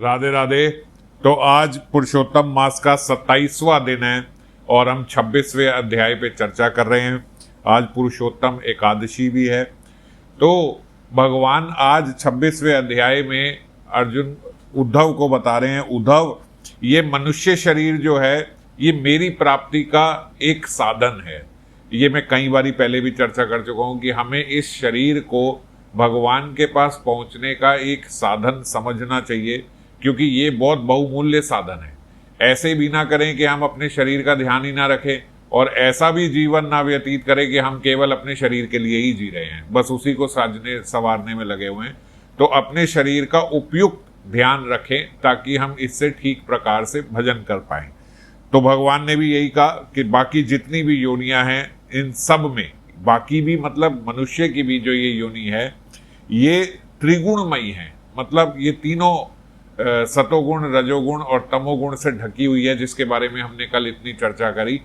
राधे राधे। तो आज पुरुषोत्तम मास का 27वां दिन है और हम 26वें अध्याय पे चर्चा कर रहे हैं। आज पुरुषोत्तम एकादशी भी है। तो भगवान आज 26वें अध्याय में अर्जुन उद्धव को बता रहे हैं, उद्धव ये मनुष्य शरीर जो है ये मेरी प्राप्ति का एक साधन है। ये मैं कई बारी पहले भी चर्चा कर चुका हूं कि हमें इस शरीर को भगवान के पास पहुंचने का एक साधन समझना चाहिए, क्योंकि ये बहुत बहुमूल्य साधन है। ऐसे भी ना करें कि हम अपने शरीर का ध्यान ही ना रखें और ऐसा भी जीवन ना व्यतीत करें कि हम केवल अपने शरीर के लिए ही जी रहे हैं, बस उसी को साजने संवारने में लगे हुए हैं। तो अपने शरीर का उपयुक्त ध्यान रखें ताकि हम इससे ठीक प्रकार से भजन कर पाएं। तो भगवान ने भी यही कहा कि बाकी जितनी भी योनियां हैं इन सब में, बाकी भी मतलब मनुष्य की भी जो ये योनि है ये त्रिगुणमयी है। मतलब ये तीनों सतोगुण, रजोगुण और तमोगुण से ढकी हुई है, जिसके बारे में हमने कल इतनी चर्चा करी।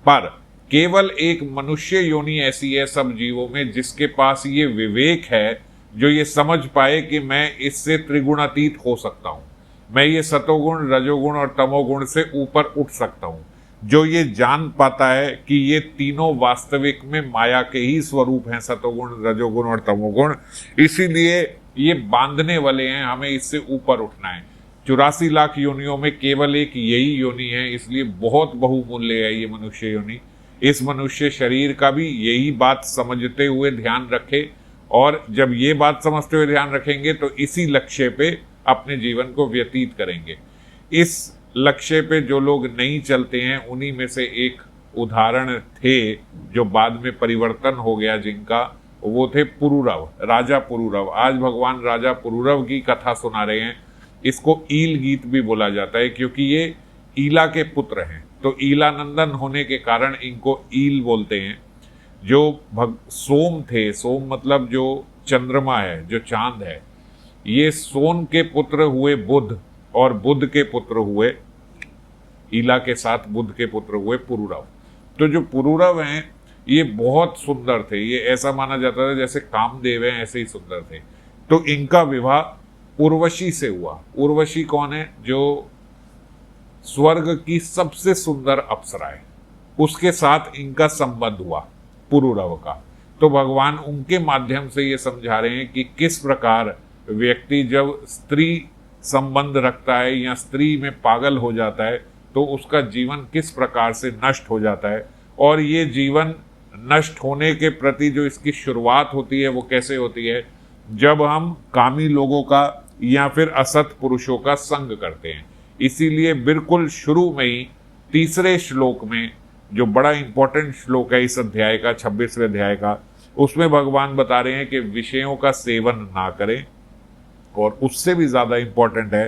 पर केवल एक मनुष्य योनि ऐसी है सब जीवों में जिसके पास ये विवेक है, जो ये समझ पाए कि मैं इससे त्रिगुणातीत हो सकता हूं, मैं ये सतोगुण, रजोगुण और तमोगुण से ऊपर उठ सकता हूं। जो ये जान पाता है कि ये तीनों वास्तविक में माया के ही स्वरूप हैं, सतोगुण, रजोगुण और तमोगुण, इसीलिए ये बांधने वाले हैं, हमें इससे ऊपर उठना है। 84 लाख योनियों में केवल एक यही योनि है, इसलिए बहुत बहुमूल्य है ये मनुष्य योनि। इस मनुष्य शरीर का भी यही बात समझते हुए ध्यान रखे, और जब ये बात समझते हुए ध्यान रखेंगे तो इसी लक्ष्य पे अपने जीवन को व्यतीत करेंगे। इस लक्ष्य पे जो लोग नहीं चलते हैं उन्हीं में से एक उदाहरण थे जो बाद में परिवर्तन हो गया जिनका, वो थे पुरूरव, राजा पुरूरव। आज भगवान राजा पुरूरव की कथा सुना रहे हैं। इसको ईल गीत भी बोला जाता है क्योंकि ये ईला के पुत्र हैं, तो ईला नंदन होने के कारण इनको ईल बोलते हैं। जो सोम थे, सोम मतलब जो चंद्रमा है, जो चांद है, ये सोन के पुत्र हुए बुध, और बुध के पुत्र हुए ईला के साथ बुध के पुत्र हुए पुरूरव। तो जो पुरूरव हैं ये बहुत सुंदर थे, ये ऐसा माना जाता था जैसे कामदेव हैं ऐसे ही सुंदर थे। तो इनका विवाह उर्वशी से हुआ। उर्वशी कौन है? जो स्वर्ग की सबसे सुंदर अप्सरा है, उसके साथ इनका संबंध हुआ पुरूरव का। तो भगवान उनके माध्यम से ये समझा रहे हैं कि किस प्रकार व्यक्ति जब स्त्री संबंध रखता है या स्त्री में पागल हो जाता है तो उसका जीवन किस प्रकार से नष्ट हो जाता है, और ये जीवन नष्ट होने के प्रति जो इसकी शुरुआत होती है वो कैसे होती है, जब हम कामी लोगों का या फिर असत पुरुषों का संग करते हैं। इसीलिए बिल्कुल शुरू में ही तीसरे श्लोक में, जो बड़ा इंपॉर्टेंट श्लोक है इस अध्याय का, 26वें अध्याय का, उसमें भगवान बता रहे हैं कि विषयों का सेवन ना करें, और उससे भी ज्यादा इंपॉर्टेंट है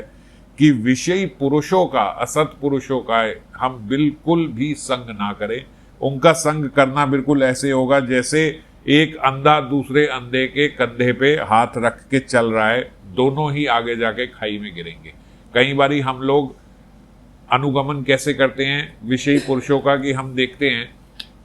कि विषयी पुरुषों का, असत पुरुषों का हम बिल्कुल भी संग ना करें। उनका संग करना बिल्कुल ऐसे होगा जैसे एक अंधा दूसरे अंधे के कंधे पे हाथ रख के चल रहा है, दोनों ही आगे जाके खाई में गिरेंगे। कई बारी हम लोग अनुगमन कैसे करते हैं विषयी पुरुषों का, कि हम देखते हैं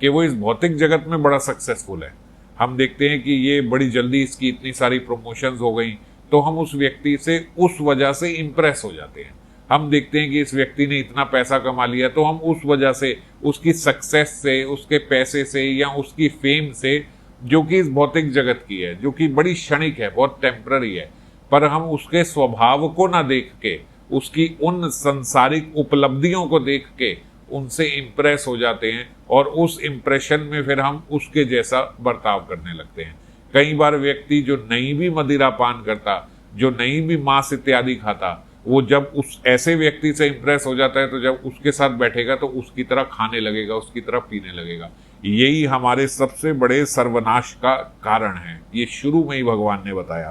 कि वो इस भौतिक जगत में बड़ा सक्सेसफुल है, हम देखते हैं कि ये बड़ी जल्दी इसकी इतनी सारी प्रमोशंस हो गई, तो हम उस व्यक्ति से उस वजह से इंप्रेस हो जाते हैं। हम देखते हैं कि इस व्यक्ति ने इतना पैसा कमा लिया, तो हम उस वजह से, उसकी सक्सेस से, उसके पैसे से या उसकी फेम से, जो कि इस भौतिक जगत की है, जो कि बड़ी क्षणिक है, बहुत टेम्पररी है, पर हम उसके स्वभाव को ना देख के, उसकी उन संसारिक उपलब्धियों को देख के उनसे इंप्रेस हो जाते हैं, और उस इंप्रेशन में फिर हम उसके जैसा बर्ताव करने लगते हैं। कई बार व्यक्ति जो नहीं भी मदिरा पान करता, जो नहीं भी मांस इत्यादि खाता, वो जब उस ऐसे व्यक्ति से इंप्रेस हो जाता है तो जब उसके साथ बैठेगा तो उसकी तरह खाने लगेगा, उसकी तरह पीने लगेगा। यही हमारे सबसे बड़े सर्वनाश का कारण है, ये शुरू में ही भगवान ने बताया।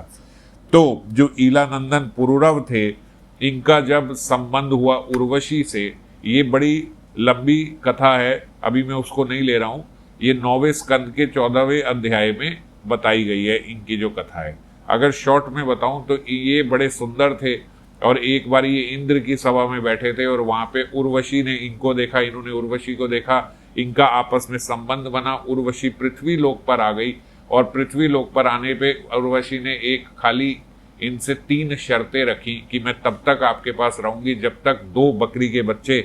तो जो ईलानंदन पुरूरव थे, इनका जब संबंध हुआ उर्वशी से, ये बड़ी लंबी कथा है, अभी मैं उसको नहीं ले रहा हूं। ये 9वें स्कंद के 14वें अध्याय में बताई गई है इनकी जो कथा है। अगर शॉर्ट में बताऊं तो ये बड़े सुंदर थे, और एक बार ये इंद्र की सभा में बैठे थे और वहां पे उर्वशी ने इनको देखा, इन्होंने उर्वशी को देखा, इनका आपस में संबंध बना। उर्वशी पृथ्वी लोक पर आ गई, और पृथ्वी लोक पर आने पे उर्वशी ने एक खाली इनसे 3 शर्तें रखी कि मैं तब तक आपके पास रहूंगी जब तक 2 बकरी के बच्चे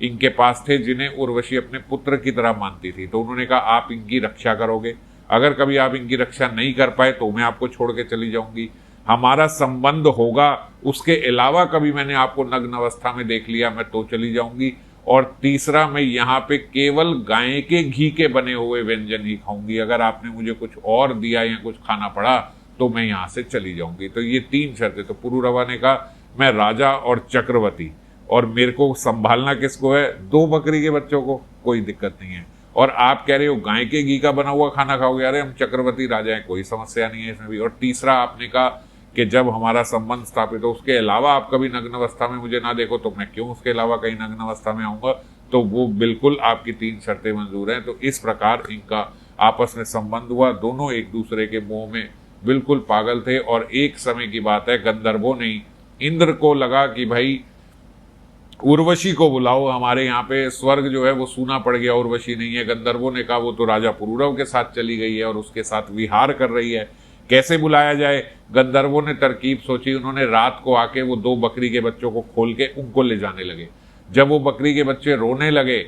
इनके पास थे जिन्हें उर्वशी अपने पुत्र की तरह मानती थी। तो उन्होंने कहा आप इनकी रक्षा करोगे, अगर कभी आप इनकी रक्षा नहीं कर पाए तो मैं आपको छोड़ के चली जाऊंगी, हमारा संबंध होगा, उसके अलावा कभी मैंने आपको नग्न अवस्था में देख लिया मैं तो चली जाऊंगी, और तीसरा मैं यहाँ पे केवल गाय के घी के बने हुए व्यंजन ही खाऊंगी, अगर आपने मुझे कुछ और दिया या कुछ खाना पड़ा तो मैं यहाँ से चली जाऊंगी। तो ये 3 शर्तें। तो पुरुरवा ने कहा मैं राजा और चक्रवर्ती, और मेरे को संभालना किसको है? 2 बकरी के बच्चों को, कोई दिक्कत नहीं है। और आप कह रहे हो गाय के घी का बना हुआ खाना खाओगे, अरे हम चक्रवर्ती राजा हैं, कोई समस्या नहीं है इसमें भी। और तीसरा आपने कहा कि जब हमारा संबंध स्थापित हो उसके अलावा आप कभी नग्न अवस्था में मुझे ना देखो तो मैं क्यों उसके अलावा कहीं नग्न अवस्था में आऊंगा। तो वो बिल्कुल आपकी 3 शर्तें मंजूर हैं। तो इस प्रकार इनका आपस में संबंध हुआ, दोनों एक दूसरे के मोह में बिल्कुल पागल थे। और एक समय की बात है, गंधर्वों ने इंद्र को लगा कि भाई उर्वशी को बुलाओ, हमारे यहाँ पे स्वर्ग जो है वो सूना पड़ गया, उर्वशी नहीं है। गंधर्वों ने कहा वो तो राजा पुरूरव के साथ चली गई है और उसके साथ विहार कर रही है, कैसे बुलाया जाए। गंधर्वों ने तरकीब सोची, उन्होंने रात को आके वो 2 बकरी के बच्चों को खोल के उनको ले जाने लगे। जब वो बकरी के बच्चे रोने लगे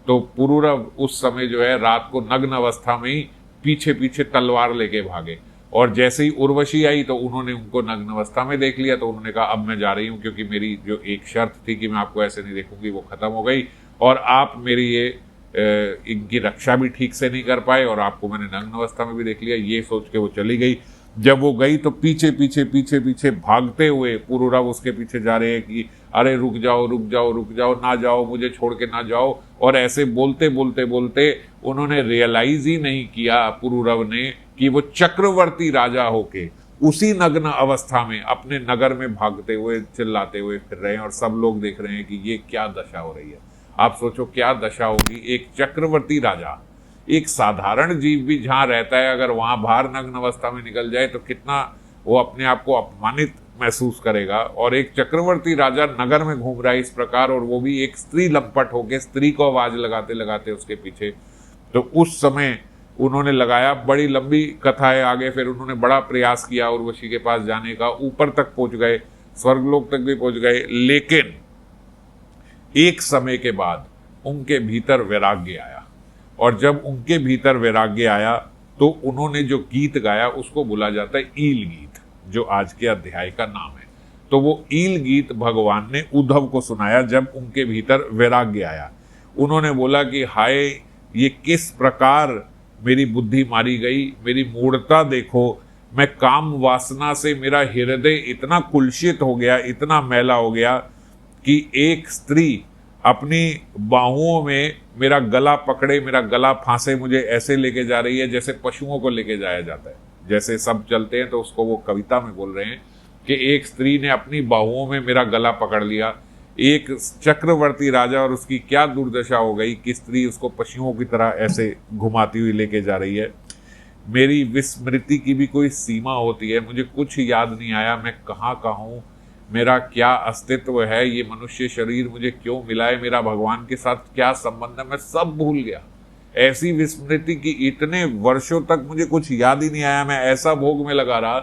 तो पुरूरव उस समय जो है रात को नग्न अवस्था में ही पीछे पीछे तलवार लेके भागे, और जैसे ही उर्वशी आई तो उन्होंने उनको नग्न अवस्था में देख लिया। तो उन्होंने कहा अब मैं जा रही हूँ, क्योंकि मेरी जो एक शर्त थी कि मैं आपको ऐसे नहीं देखूंगी वो खत्म हो गई, और आप मेरी ये इनकी रक्षा भी ठीक से नहीं कर पाए, और आपको मैंने नग्न अवस्था में भी देख लिया। ये सोच के वो चली गई। जब वो गई तो पीछे पीछे पीछे पीछे भागते हुए पुरूरव उसके पीछे जा रहे हैं कि अरे रुक जाओ रुक जाओ रुक जाओ, ना जाओ, मुझे छोड़ के ना जाओ। और ऐसे बोलते बोलते बोलते उन्होंने रियलाइज ही नहीं किया पुरूरव ने कि वो चक्रवर्ती राजा होके उसी नग्न अवस्था में अपने नगर में भागते हुए चिल्लाते हुए फिर रहे हैं, और सब लोग देख रहे हैं कि ये क्या दशा हो रही है। आप सोचो क्या दशा होगी, एक चक्रवर्ती राजा, एक साधारण जीव भी जहाँ रहता है अगर वहां बाहर नग्न अवस्था में निकल जाए तो कितना वो अपने आप को अपमानित महसूस करेगा। और एक चक्रवर्ती राजा नगर में घूम रहा है इस प्रकार, और वो भी एक स्त्री लंपट होके स्त्री को आवाज लगाते लगाते उसके पीछे। तो उस समय उन्होंने लगाया, बड़ी लंबी कथा है आगे। फिर उन्होंने बड़ा प्रयास किया उर्वशी के पास जाने का, ऊपर तक पहुंच गए, स्वर्गलोक तक भी पहुंच गए, लेकिन एक समय के बाद उनके भीतर वैराग्य आया। और जब उनके भीतर वैराग्य आया तो उन्होंने जो गीत गाया उसको बोला जाता है ईल गीत, जो आज के अध्याय का नाम है। तो वो ईल गीत भगवान ने उद्धव को सुनाया जब उनके भीतर वैराग्य आया। उन्होंने बोला कि हाय, ये किस प्रकार मेरी बुद्धि मारी गई, मेरी मूढ़ता देखो, मैं काम वासना से मेरा हृदय इतना कुलसित हो गया, इतना मैला हो गया कि एक स्त्री अपनी बाहुओं में मेरा गला पकड़े, मेरा गला फांसे, मुझे ऐसे लेके जा रही है जैसे पशुओं को लेके जाया जाता है, जैसे सब चलते हैं। तो उसको वो कविता में बोल रहे हैं कि एक स्त्री ने अपनी बाहुओं में मेरा गला पकड़ लिया। एक चक्रवर्ती राजा, और उसकी क्या दुर्दशा हो गई कि स्त्री उसको पशुओं की तरह ऐसे घुमाती हुई लेके जा रही है। मेरी विस्मृति की भी कोई सीमा होती है, मुझे कुछ याद नहीं आया, मैं कहाँ का हूँ, मेरा क्या अस्तित्व है, ये मनुष्य शरीर मुझे क्यों मिला है, मेरा भगवान के साथ क्या संबंध है, मैं सब भूल गया। ऐसी विस्मृति की इतने वर्षों तक मुझे कुछ याद ही नहीं आया। मैं ऐसा भोग में लगा रहा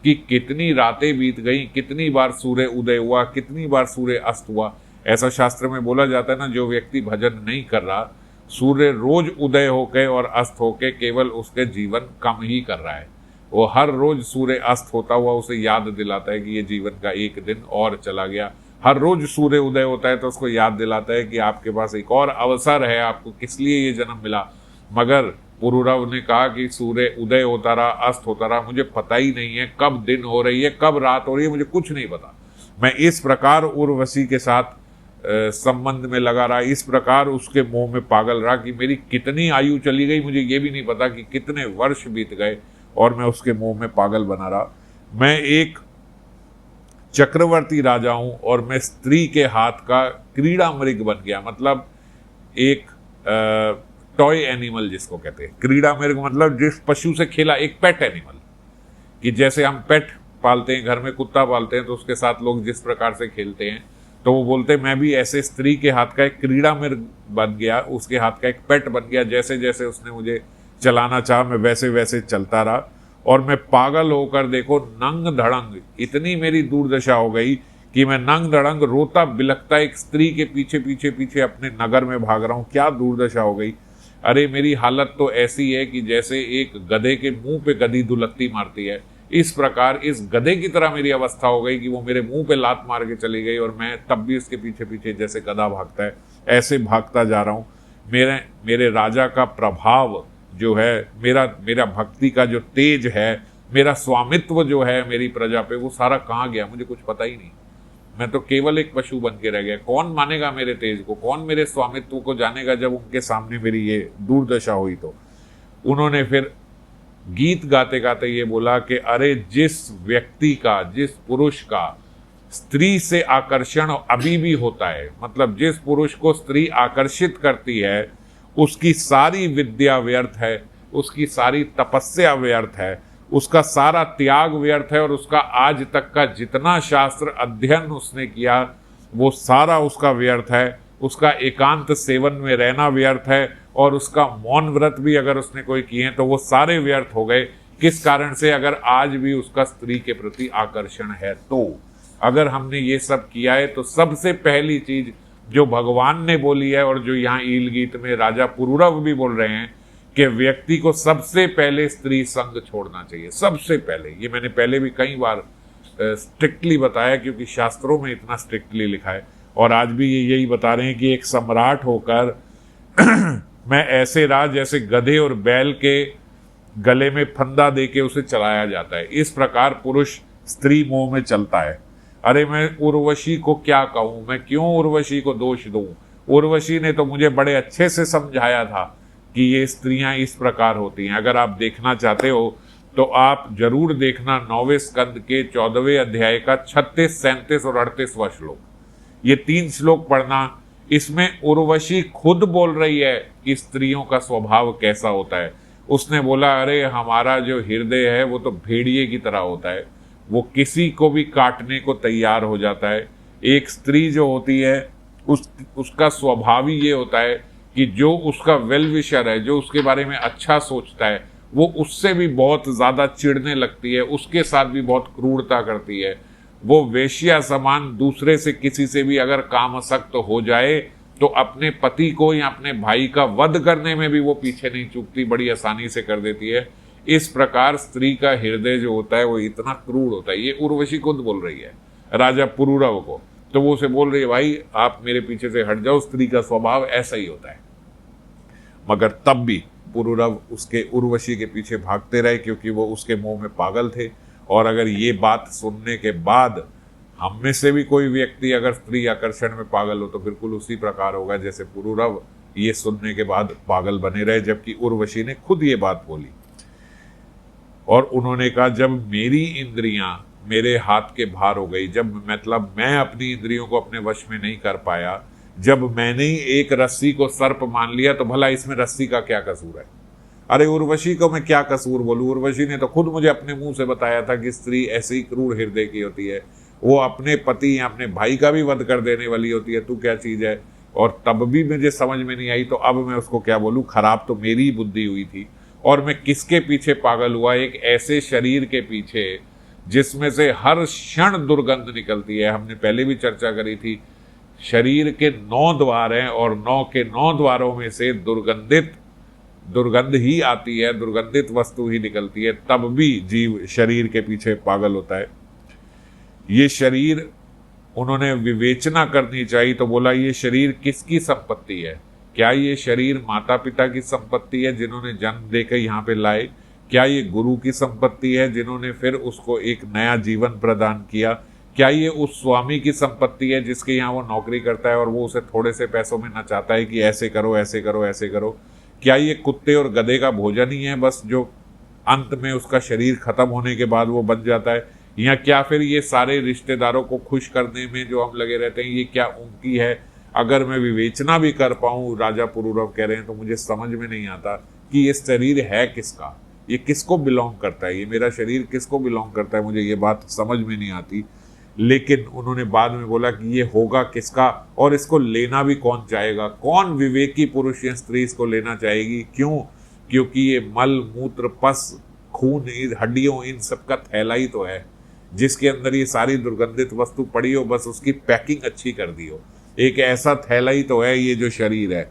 कि कितनी रातें बीत गई, कितनी बार सूर्य उदय हुआ, कितनी बार सूर्य अस्त हुआ। ऐसा शास्त्र में बोला जाता है ना, जो व्यक्ति भजन नहीं कर रहा, सूर्य रोज उदय होके और अस्त होके केवल उसके जीवन कम ही कर रहा है। वो हर रोज सूर्य अस्त होता हुआ उसे याद दिलाता है कि ये जीवन का एक दिन और चला गया। हर रोज सूर्य उदय होता है तो उसको याद दिलाता है कि आपके पास एक और अवसर है, आपको किस लिए ये जन्म मिला। मगर पुरूरव ने कहा कि सूर्य उदय होता रहा, अस्त होता रहा, मुझे पता ही नहीं है कब दिन हो रही है, कब रात हो रही है, मुझे कुछ नहीं पता। मैं इस प्रकार उर्वशी के साथ संबंध में लगा रहा, इस प्रकार उसके मोह में पागल रहा कि मेरी कितनी आयु चली गई, मुझे ये भी नहीं पता कि कितने वर्ष बीत गए, और मैं उसके मोह में पागल बना रहा। मैं एक चक्रवर्ती राजा हूं और मैं स्त्री के हाथ का क्रीड़ा मृग बन गया, मतलब एक टॉय एनिमल जिसको कहते हैं। क्रीड़ा मृग मतलब जिस पशु से खेला, एक पेट एनिमल, कि जैसे हम पेट पालते हैं, घर में कुत्ता पालते हैं तो उसके साथ लोग जिस प्रकार से खेलते हैं, तो वो बोलते मैं भी ऐसे स्त्री के हाथ का एक क्रीड़ा मृग बन गया, उसके हाथ का एक पेट बन गया। जैसे जैसे उसने मुझे चलाना चाहा मैं वैसे वैसे चलता रहा। और मैं पागल होकर देखो नंग धड़ंग, इतनी मेरी दुर्दशा हो गई कि मैं नंग धड़ंग रोता बिलखता एक स्त्री के पीछे पीछे पीछे अपने नगर में भाग रहा हूँ। क्या दुर्दशा हो गई। अरे मेरी हालत तो ऐसी है कि जैसे एक गधे के मुंह पे गधी दुलत्ती मारती है, इस प्रकार इस गधे की तरह मेरी अवस्था हो गई कि वो मेरे मुंह पे लात मार के चली गई और मैं तब भी उसके पीछे पीछे जैसे गधा भागता है ऐसे भागता जा रहा हूँ। मेरे राजा का प्रभाव जो है, मेरा भक्ति का जो तेज है, मेरा स्वामित्व जो है मेरी प्रजा पे, वो सारा कहाँ गया मुझे कुछ पता ही नहीं। मैं तो केवल एक पशु बन के रह गया। कौन मानेगा मेरे तेज को, कौन मेरे स्वामित्व को जानेगा जब उनके सामने मेरी ये दुर्दशा हुई। तो उन्होंने फिर गीत गाते गाते ये बोला कि अरे जिस व्यक्ति का, जिस पुरुष का स्त्री से आकर्षण अभी भी होता है, मतलब जिस पुरुष को स्त्री आकर्षित करती है, उसकी सारी विद्या व्यर्थ है, उसकी सारी तपस्या व्यर्थ है, उसका सारा त्याग व्यर्थ है और उसका आज तक का जितना शास्त्र अध्ययन उसने किया वो सारा उसका व्यर्थ है। उसका एकांत सेवन में रहना व्यर्थ है और उसका मौन व्रत भी अगर उसने कोई किए तो वो सारे व्यर्थ हो गए। किस कारण से? अगर आज भी उसका स्त्री के प्रति आकर्षण है। तो अगर हमने ये सब किया है तो सबसे पहली चीज जो भगवान ने बोली है और जो यहाँ ईल गीत में राजा पुरूरव भी बोल रहे हैं कि व्यक्ति को सबसे पहले स्त्री संग छोड़ना चाहिए। सबसे पहले, ये मैंने पहले भी कई बार स्ट्रिक्टली बताया क्योंकि शास्त्रों में इतना स्ट्रिक्टली लिखा है और आज भी ये यही बता रहे हैं कि एक सम्राट होकर मैं ऐसे रहा जैसे गधे और बैल के गले में फंदा दे के उसे चलाया जाता है। इस प्रकार पुरुष स्त्री मोह में चलता है। अरे मैं उर्वशी को क्या कहूँ, मैं क्यों उर्वशी को दोष दूँ? उर्वशी ने तो मुझे बड़े अच्छे से समझाया था कि ये स्त्रियां इस प्रकार होती हैं। अगर आप देखना चाहते हो तो आप जरूर देखना 9वें स्कंद के 14वें अध्याय का 36, 37 और 38वां श्लोक। ये 3 श्लोक पढ़ना। इसमें उर्वशी खुद बोल रही है कि स्त्रियों का स्वभाव कैसा होता है। उसने बोला अरे हमारा जो हृदय है वो तो भेड़िए की तरह होता है, वो किसी को भी काटने को तैयार हो जाता है। एक स्त्री जो होती है उसका स्वभाव ही ये होता है कि जो उसका वेल विशर है, जो उसके बारे में अच्छा सोचता है, वो उससे भी बहुत ज़्यादा चिढ़ने लगती है, उसके साथ भी बहुत क्रूरता करती है। वो वेश्या समान दूसरे से किसी से भी अगर कामासक्त हो जाए तो अपने पति को या अपने भाई का वध करने में भी वो पीछे नहीं चूकती, बड़ी आसानी से कर देती है। इस प्रकार स्त्री का हृदय जो होता है वो इतना क्रूर होता है। ये उर्वशी खुद बोल रही है राजा पुरूरव को। तो वो उसे बोल रही है भाई आप मेरे पीछे से हट जाओ, स्त्री का स्वभाव ऐसा ही होता है। मगर तब भी पुरूरव उसके उर्वशी के पीछे भागते रहे क्योंकि वो उसके मोह में पागल थे। और अगर ये बात सुनने के बाद हम में से भी कोई व्यक्ति अगर स्त्री आकर्षण में पागल हो तो बिल्कुल उसी प्रकार होगा जैसे पुरूरव ये सुनने के बाद पागल बने रहे, जबकि उर्वशी ने खुद ये बात बोली। और उन्होंने कहा जब मेरी इंद्रियां मेरे हाथ के भार हो गई, जब मतलब मैं अपनी इंद्रियों को अपने वश में नहीं कर पाया, जब मैंने ही एक रस्सी को सर्प मान लिया तो भला इसमें रस्सी का क्या कसूर है? अरे उर्वशी को मैं क्या कसूर बोलूं? उर्वशी ने तो खुद मुझे अपने मुंह से बताया था कि स्त्री ऐसी क्रूर हृदय की होती है, वो अपने पति या अपने भाई का भी वध कर देने वाली होती है। तू क्या चीज है? और तब भी मुझे समझ में नहीं आई, तो अब मैं उसको क्या बोलूं? खराब तो मेरी बुद्धि हुई थी। और मैं किसके पीछे पागल हुआ? एक ऐसे शरीर के पीछे जिसमें से हर क्षण दुर्गंध निकलती है। हमने पहले भी चर्चा करी थी, शरीर के 9 द्वार हैं और 9 के 9 द्वारों में से दुर्गंध ही आती है, दुर्गंधित वस्तु ही निकलती है। तब भी जीव शरीर के पीछे पागल होता है। ये शरीर उन्होंने विवेचना करनी चाहिए, तो बोला ये शरीर किसकी संपत्ति है? क्या ये शरीर माता पिता की संपत्ति है जिन्होंने जन्म देकर यहाँ पे लाए? क्या ये गुरु की संपत्ति है जिन्होंने फिर उसको एक नया जीवन प्रदान किया? क्या ये उस स्वामी की संपत्ति है जिसके यहाँ वो नौकरी करता है और वो उसे थोड़े से पैसों में नचाता है कि ऐसे करो ऐसे करो ऐसे करो? क्या ये कुत्ते और गधे का भोजन ही है बस, जो अंत में उसका शरीर खत्म होने के बाद वो बन जाता है? या क्या फिर ये सारे रिश्तेदारों को खुश करने में जो हम लगे रहते हैं, ये क्या उनकी है? अगर मैं विवेचना भी कर पाऊँ, राजा पुरूरव कह रहे हैं, तो मुझे समझ में नहीं आता कि ये शरीर है किसका, ये किसको बिलोंग करता है, ये मेरा शरीर किसको बिलोंग करता है। मुझे ये बात समझ में नहीं आती। लेकिन उन्होंने बाद में बोला कि ये होगा किसका और इसको लेना भी कौन चाहेगा? कौन विवेकी पुरुष या स्त्री इसको लेना चाहेगी? क्यों? क्योंकि ये मल मूत्र पस खून, हड्डियों, इन सब का थैला ही तो है, जिसके अंदर ये सारी दुर्गंधित वस्तु पड़ी हो, बस उसकी पैकिंग अच्छी कर दी हो। एक ऐसा थैला ही तो है ये जो शरीर है।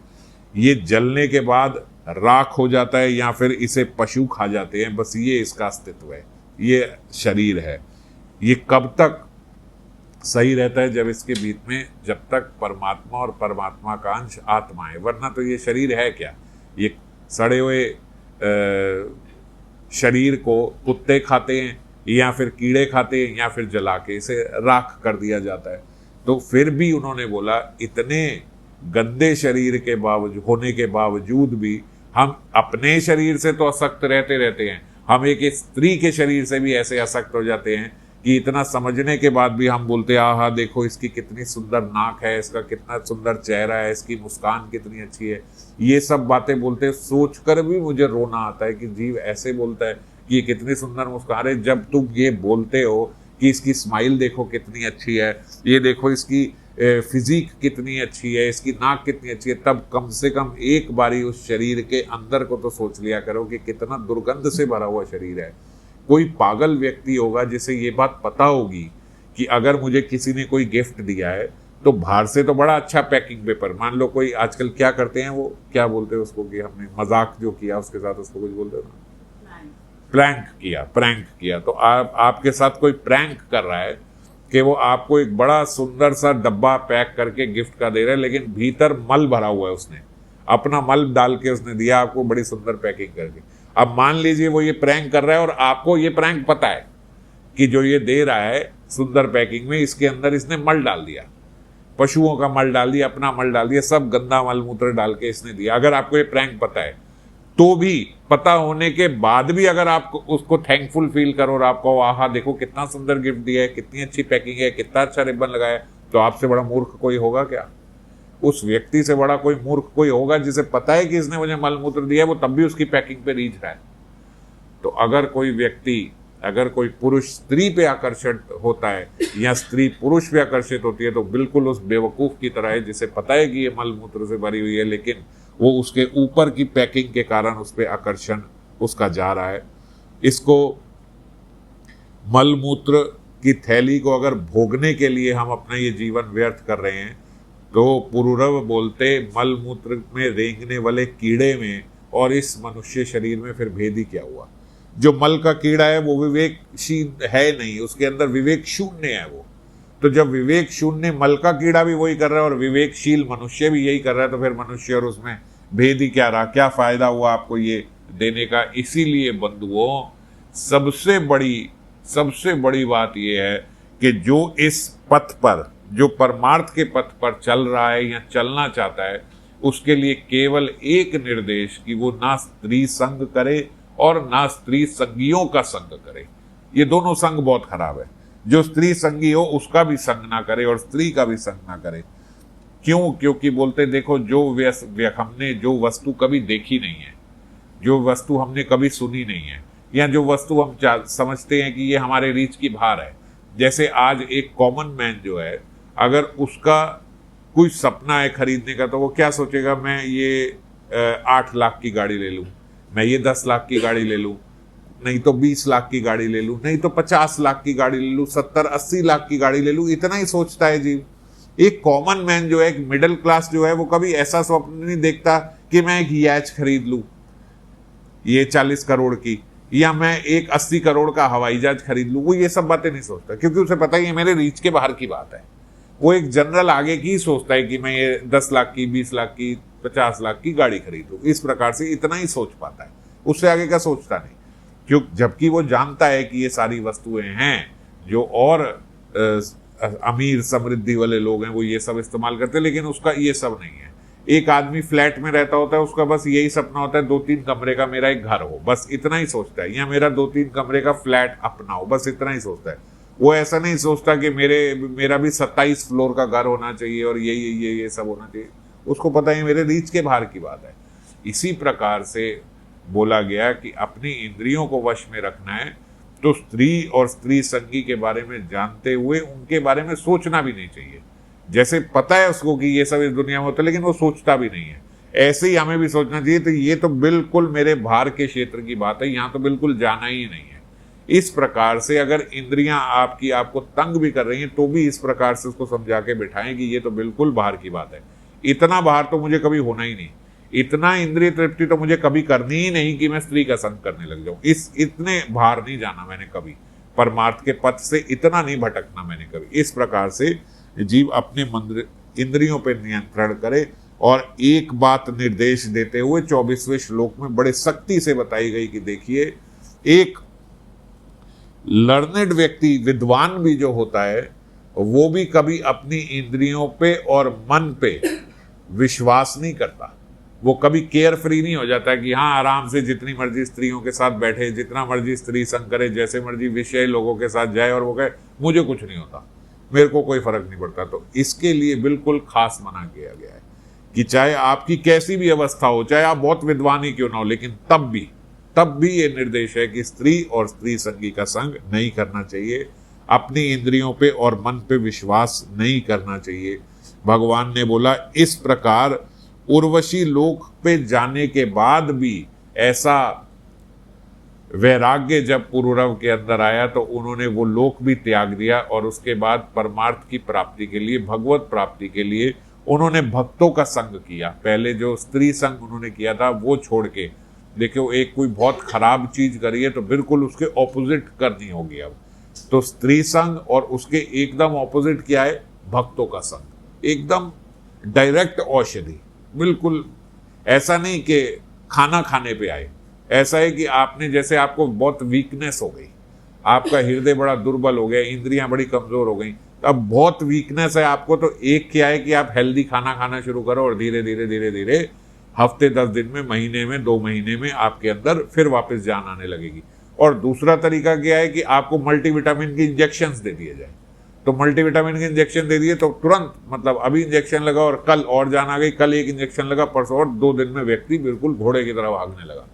ये जलने के बाद राख हो जाता है या फिर इसे पशु खा जाते हैं, बस ये इसका अस्तित्व है, ये शरीर है। ये कब तक सही रहता है? जब इसके बीच में, जब तक परमात्मा और परमात्मा का अंश आत्मा है, वरना तो ये शरीर है क्या? ये सड़े हुए शरीर को कुत्ते खाते हैं या फिर कीड़े खाते हैं या फिर जला के इसे राख कर दिया जाता है। तो फिर भी उन्होंने बोला इतने गंदे शरीर के बावजूद होने के बावजूद भी हम अपने शरीर से तो असक्त रहते हैं, हम एक स्त्री के शरीर से भी ऐसे असक्त हो जाते हैं कि इतना समझने के बाद भी हम बोलते हैं आहा देखो इसकी कितनी सुंदर नाक है, इसका कितना सुंदर चेहरा है, इसकी मुस्कान कितनी अच्छी है। ये सब बातें बोलते सोच कर भी मुझे रोना आता है कि जीव ऐसे बोलता है कि ये कितनी सुंदर मुस्कान है। जब तुम ये बोलते हो कि इसकी स्माइल देखो कितनी अच्छी है, ये देखो इसकी फिजिक कितनी अच्छी है, इसकी नाक कितनी अच्छी है, तब कम से कम एक बारी उस शरीर के अंदर को तो सोच लिया करो कि कितना दुर्गंध से भरा हुआ शरीर है। कोई पागल व्यक्ति होगा जिसे ये बात पता होगी कि अगर मुझे किसी ने कोई गिफ्ट दिया है तो बाहर से तो बड़ा अच्छा पैकिंग पेपर, मान लो कोई आजकल क्या करते हैं, वो क्या बोलते हैं उसको कि हमने मजाक जो किया उसके साथ उसको कुछ बोलते हैं ना, प्रैंक किया। तो आपके साथ कोई प्रैंक कर रहा है कि वो आपको एक बड़ा सुंदर सा डब्बा पैक करके गिफ्ट का दे रहा है, लेकिन भीतर मल भरा हुआ है, उसने अपना मल डाल के उसने दिया आपको बड़ी सुंदर पैकिंग करके। अब मान लीजिए वो ये प्रैंक कर रहा है और आपको ये प्रैंक पता है कि जो ये दे रहा है सुंदर पैकिंग में, इसके अंदर इसने मल डाल दिया, पशुओं का मल डाल दिया, अपना मल डाल दिया, सब गंदा मल मूत्र डाल के इसने दिया। अगर आपको ये प्रैंक पता है तो भी, पता होने के बाद भी अगर आप उसको थैंकफुल फील करो और आपको आहा देखो कितना सुंदर गिफ्ट दिया है, कितनी अच्छी पैकिंग है, कितना अच्छा रिबन लगाया, तो आपसे बड़ा मूर्ख कोई होगा क्या? उस व्यक्ति से बड़ा कोई मूर्ख कोई होगा जिसे पता है कि इसने मुझे मल मूत्र दिया है, वो तब भी उसकी पैकिंग पे रीझ रहा है। तो अगर कोई व्यक्ति, अगर कोई पुरुष स्त्री पे आकर्षित होता है या स्त्री पुरुष पे आकर्षित होती है, तो बिल्कुल उस बेवकूफ की तरह है जिसे पता है कि ये मल मूत्र से भरी हुई है, लेकिन वो उसके ऊपर की पैकिंग के कारण उस पर आकर्षण उसका जा रहा है। इसको मल मूत्र की थैली को अगर भोगने के लिए हम अपना ये जीवन व्यर्थ कर रहे हैं, तो पुरुरव बोलते मल मूत्र में रेंगने वाले कीड़े में और इस मनुष्य शरीर में फिर भेद ही क्या हुआ? जो मल का कीड़ा है वो विवेकशील है नहीं, उसके अंदर विवेक शून्य है वो। तो जब विवेक शून्य मल का कीड़ा भी वही कर रहा है और विवेकशील मनुष्य भी यही कर रहा है, तो फिर मनुष्य और उसमें भेद ही क्या रहा? क्या फायदा हुआ आपको ये देने का? इसीलिए बंधुओं, सबसे बड़ी बात यह है कि जो इस पथ पर, जो परमार्थ के पथ पर चल रहा है या चलना चाहता है, उसके लिए केवल एक निर्देश कि वो ना स्त्री संग करे और ना स्त्री संगियों का संग करे। ये दोनों संग बहुत खराब है। जो स्त्री संगी हो उसका भी संग ना करे और स्त्री का भी संग ना करे। क्यों? क्योंकि बोलते देखो हमने जो वस्तु कभी देखी नहीं है, जो वस्तु हमने कभी सुनी नहीं है, या जो वस्तु हम समझते हैं कि ये हमारे रीच की बाहर है, जैसे आज एक कॉमन मैन जो है, अगर उसका कोई सपना है खरीदने का, तो वो क्या सोचेगा? मैं ये 8 लाख की गाड़ी ले लूं, मैं ये 10 लाख की गाड़ी ले लूं, नहीं तो 20 लाख की गाड़ी ले लूं, नहीं तो 50 लाख की गाड़ी ले लूं, 70-80 लाख की गाड़ी ले लूं। इतना ही सोचता है जीव। एक कॉमन मैन जो है, एक मिडिल क्लास जो है, वो कभी ऐसा स्वप्न नहीं देखता कि मैं एक याच खरीद लूं ये 40 करोड़ की, या मैं एक 80 करोड़ का हवाई जहाज खरीद लूं। वो ये सब बातें नहीं सोचता, क्योंकि उसे पता ही है मेरे रीच के बाहर की बात है। वो एक जनरल आगे की सोचता है कि मैं ये 10 लाख की, 20 लाख की, 50 लाख की गाड़ी खरीदूं। इस प्रकार से इतना ही सोच पाता है, उससे आगे का सोचता नहीं। क्यों? जबकि वो जानता है कि ये सारी वस्तुएं हैं जो और अमीर समृद्धि वाले लोग हैं वो ये सब इस्तेमाल करते हैं, लेकिन उसका ये सब नहीं है। एक आदमी फ्लैट में रहता होता है, उसका बस यही सपना होता है 2-3 कमरे का मेरा एक घर हो, बस इतना ही सोचता है, या मेरा 2-3 कमरे का फ्लैट अपना हो, बस इतना ही सोचता है। वो ऐसा नहीं सोचता कि मेरा भी 27 फ्लोर का घर होना चाहिए और ये सब होना चाहिए। उसको पता है मेरे रीच के बाहर की बात है। इसी प्रकार से बोला गया कि अपनी इंद्रियों को वश में रखना है, तो स्त्री और स्त्री संगी के बारे में जानते हुए उनके बारे में सोचना भी नहीं चाहिए। जैसे पता है उसको कि ये सब इस दुनिया में होता है, लेकिन वो सोचता भी नहीं है। ऐसे ही हमें भी सोचना चाहिए। तो ये तो बिल्कुल मेरे भार के क्षेत्र की बात है, यहाँ तो बिल्कुल जाना ही नहीं है। इस प्रकार से अगर इंद्रियां आपकी आपको तंग भी कर रही हैं तो भी इस प्रकार से उसको समझा के बिठाएं कि ये तो बिल्कुल भार की बात है, इतना भार तो मुझे कभी होना ही नहीं, इतना इंद्रिय तृप्ति तो मुझे कभी करनी ही नहीं कि मैं स्त्री का संग करने लग जाऊं। इतने भार नहीं जाना मैंने कभी, परमार्थ के पथ से इतना नहीं भटकना मैंने कभी। इस प्रकार से जीव अपने इंद्रियों पर नियंत्रण करे। और एक बात निर्देश देते हुए 24वें श्लोक में बड़े सख्ती से बताई गई कि देखिए, एक लर्नेड व्यक्ति, विद्वान भी जो होता है, वो भी कभी अपनी इंद्रियों पे और मन पे विश्वास नहीं करता। वो कभी केयर फ्री नहीं हो जाता कि हाँ आराम से जितनी मर्जी स्त्रियों के साथ बैठे, जितना मर्जी स्त्री संग करे, जैसे मर्जी विषय लोगों के साथ जाए और वो कहे मुझे कुछ नहीं होता, मेरे को कोई फर्क नहीं पड़ता। तो इसके लिए बिल्कुल खास मना किया गया है कि चाहे आपकी कैसी भी अवस्था हो, चाहे आप बहुत विद्वान ही क्यों ना हो, लेकिन तब भी ये निर्देश है कि स्त्री और स्त्री संगी का संग नहीं करना चाहिए, अपनी इंद्रियों पे और मन पे विश्वास नहीं करना चाहिए। भगवान ने बोला इस प्रकार उर्वशी लोक पे जाने के बाद भी ऐसा वैराग्य जब पुरुरव के अंदर आया तो उन्होंने वो लोक भी त्याग दिया और उसके बाद परमार्थ की प्राप्ति के लिए, भगवत प्राप्ति के लिए उन्होंने भक्तों का संग किया। पहले जो स्त्री संग उन्होंने किया था वो छोड़ के, देखो एक कोई बहुत खराब चीज करी है तो बिल्कुल उसके ऑपोजिट करनी होगी। अब तो स्त्री संग और उसके एकदम ऑपोजिट क्या है, भक्तों का संग, एकदम डायरेक्ट औषधि। बिल्कुल ऐसा नहीं कि खाना खाने पे आए, ऐसा है कि आपने, जैसे आपको बहुत वीकनेस हो गई, आपका हृदय बड़ा दुर्बल हो गया, इंद्रियां बड़ी कमजोर हो गई, अब बहुत वीकनेस है आपको, तो एक क्या है कि आप हेल्दी खाना खाना शुरू करो और धीरे धीरे धीरे धीरे हफ्ते 10 दिन में, महीने में, 2 महीने में आपके अंदर फिर वापस जान आने लगेगी। और दूसरा तरीका क्या है कि आपको मल्टीविटामिन के इंजेक्शंस दे दिए जाए। तो मल्टीविटामिन के इंजेक्शन दे दिए तो तुरंत, मतलब अभी इंजेक्शन लगा और कल और जान आ गई, कल एक इंजेक्शन लगा, परसों और 2 दिन में व्यक्ति बिल्कुल घोड़े की तरह भागने लगा।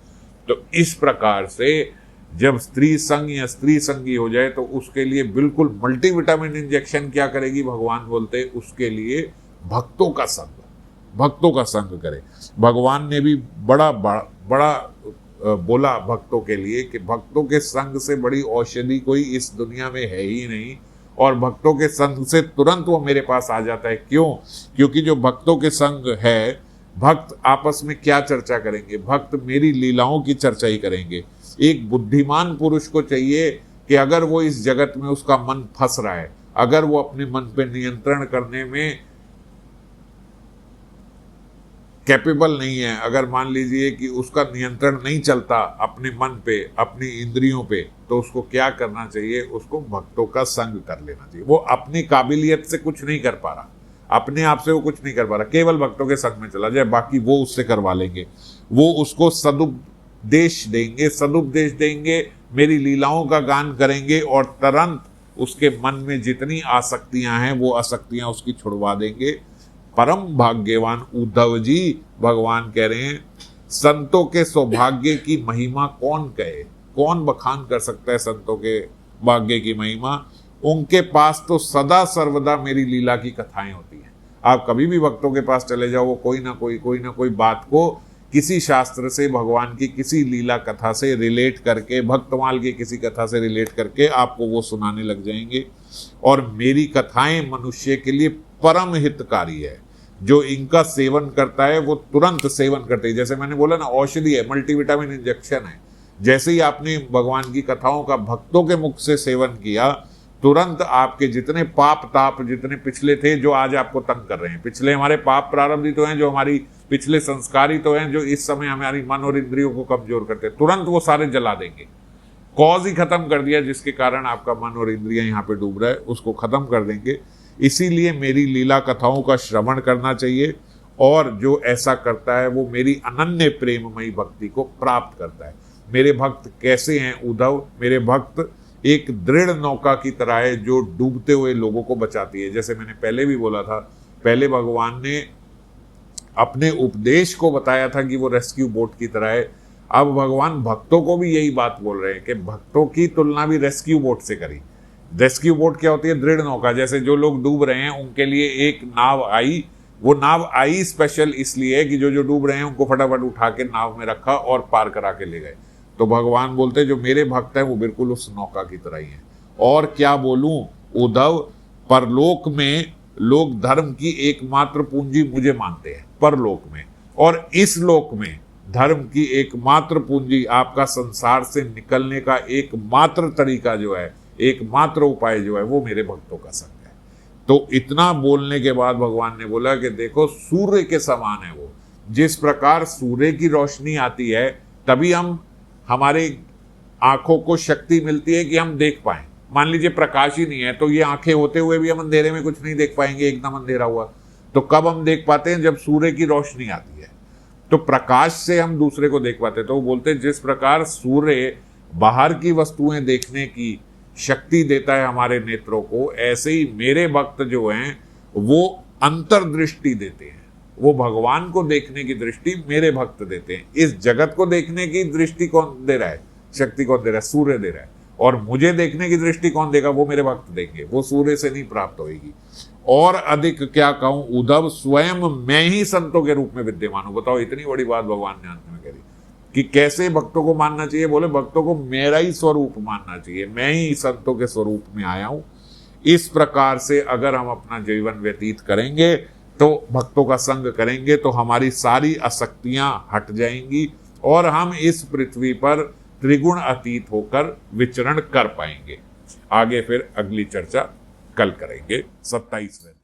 तो इस प्रकार से जब स्त्री संग या स्त्री संगी हो जाए तो उसके लिए बिल्कुल मल्टीविटामिन इंजेक्शन क्या करेगी, भगवान बोलते उसके लिए भक्तों का संग करे। भगवान ने भी बड़ा बोला भक्तों के लिए कि भक्तों के संग से बड़ी औषधि कोई इस दुनिया में है ही नहीं, और भक्तों के संग से तुरंत वो मेरे पास आ जाता है। क्यों? क्योंकि जो भक्तों के संग है, भक्त आपस में क्या चर्चा करेंगे, भक्त मेरी लीलाओं की चर्चा ही करेंगे। एक बुद्धिमान पुरुष को चाहिए कि अगर वो इस जगत में उसका मन फंस रहा है, अगर वो अपने मन पे नियंत्रण करने में कैपेबल नहीं है, अगर मान लीजिए कि उसका नियंत्रण नहीं चलता अपने मन पे, अपनी इंद्रियों पे, तो उसको क्या करना चाहिए, उसको भक्तों का संग कर लेना चाहिए। वो अपनी काबिलियत से कुछ नहीं कर पा रहा, अपने आप से वो कुछ नहीं कर पा रहा, केवल भक्तों के संग में चला जाए, बाकी वो उससे करवा लेंगे। वो उसको सदुपदेश देंगे, मेरी लीलाओं का गान करेंगे और तुरंत उसके मन में जितनी आसक्तियां हैं वो आसक्तियां उसकी छुड़वा देंगे। परम भाग्यवान उद्धव जी, भगवान कह रहे हैं, संतों के सौभाग्य की महिमा कौन कहे, कौन बखान कर सकता है संतों के भाग्य की महिमा। उनके पास तो सदा सर्वदा मेरी लीला की कथाएं होती हैं। आप कभी भी भक्तों के पास चले जाओ, वो कोई ना कोई बात को किसी शास्त्र से, भगवान की किसी लीला कथा से रिलेट करके, भक्तमाल की किसी कथा से रिलेट करके आपको वो सुनाने लग जाएंगे। और मेरी कथाएं मनुष्य के लिए परम हितकारी है। जो इनका सेवन करता है वो तुरंत सेवन करते हैं, जैसे मैंने बोला ना, औषधि है, मल्टीविटामिन इंजेक्शन है। जैसे ही आपने भगवान की कथाओं का भक्तों के मुख से सेवन किया, तुरंत आपके जितने पाप ताप जितने पिछले थे, जो आज आपको तंग कर रहे हैं, पिछले हमारे पाप प्रारब्ध ही तो हैं, जो हमारी पिछले संस्कार ही तो हैं, जो इस समय हमारी मन और इंद्रियों को कमजोर करते हैं, तुरंत वो सारे जला देंगे। कॉज ही खत्म कर दिया जिसके कारण आपका मन और इंद्रियां यहाँ पे डूब रहा है, उसको खत्म कर देंगे। इसीलिए मेरी लीला कथाओं का श्रवण करना चाहिए, और जो ऐसा करता है वो मेरी अनन्य प्रेममयी भक्ति को प्राप्त करता है। मेरे भक्त कैसे हैं उद्धव? मेरे भक्त एक दृढ़ नौका की तरह है जो डूबते हुए लोगों को बचाती है। जैसे मैंने पहले भी बोला था, पहले भगवान ने अपने उपदेश को बताया था कि वो रेस्क्यू बोट की तरह है। अब भगवान भक्तों को भी यही बात बोल रहे हैं कि भक्तों की तुलना भी रेस्क्यू बोट से करी। रेस्क्यू बोट क्या होती है? दृढ़ नौका। जैसे जो लोग डूब रहे हैं उनके लिए एक नाव आई वो नाव आई स्पेशल इसलिए कि जो जो डूब रहे हैं उनको फटाफट उठा के नाव में रखा और पार करा के ले गए। तो भगवान बोलते जो मेरे भक्त हैं वो बिल्कुल उस नौका की तरह ही हैं। और क्या बोलूं उद्धव, परलोक में लोग धर्म की एकमात्र पूंजी मुझे मानते हैं, परलोक में, और इस लोक में धर्म की एकमात्र पूंजी, आपका संसार से निकलने का एकमात्र तरीका जो है, एकमात्र उपाय जो है, वो मेरे भक्तों का संग है। तो इतना बोलने के बाद भगवान ने बोला कि देखो सूर्य के समान है वो, जिस प्रकार सूर्य की रोशनी आती है तभी हमारे आंखों को शक्ति मिलती है कि हम देख पाएं। मान लीजिए प्रकाश ही नहीं है तो ये आंखें होते हुए भी हम अंधेरे में कुछ नहीं देख पाएंगे, एकदम अंधेरा हुआ। तो कब हम देख पाते हैं? जब सूर्य की रोशनी आती है, तो प्रकाश से हम दूसरे को देख पाते हैं। तो वो बोलते हैं जिस प्रकार सूर्य बाहर की वस्तुएं देखने की शक्ति देता है हमारे नेत्रों को, ऐसे ही मेरे भक्त जो हैं वो अंतर्दृष्टि देते हैं। वो भगवान को देखने की दृष्टि मेरे भक्त देते हैं। इस जगत को देखने की दृष्टि कौन दे रहा है? शक्ति कौन दे रहा है? सूर्य दे रहा है। और मुझे देखने की दृष्टि कौन देगा? वो मेरे भक्त देंगे, वो सूर्य से नहीं प्राप्त होगी। और अधिक क्या कहूं उद्धव, स्वयं मैं ही संतों के रूप में विद्यमान हूं। बताओ, इतनी बड़ी बात भगवान ने अंत में कह दी कि कैसे भक्तों को मानना चाहिए। बोले भक्तों को मेरा ही स्वरूप मानना चाहिए, मैं ही संतों के स्वरूप में आया हूं। इस प्रकार से अगर हम अपना जीवन व्यतीत करेंगे, तो भक्तों का संग करेंगे, तो हमारी सारी आसक्तियां हट जाएंगी और हम इस पृथ्वी पर त्रिगुण अतीत होकर विचरण कर पाएंगे। आगे फिर अगली चर्चा कल करेंगे 27वें।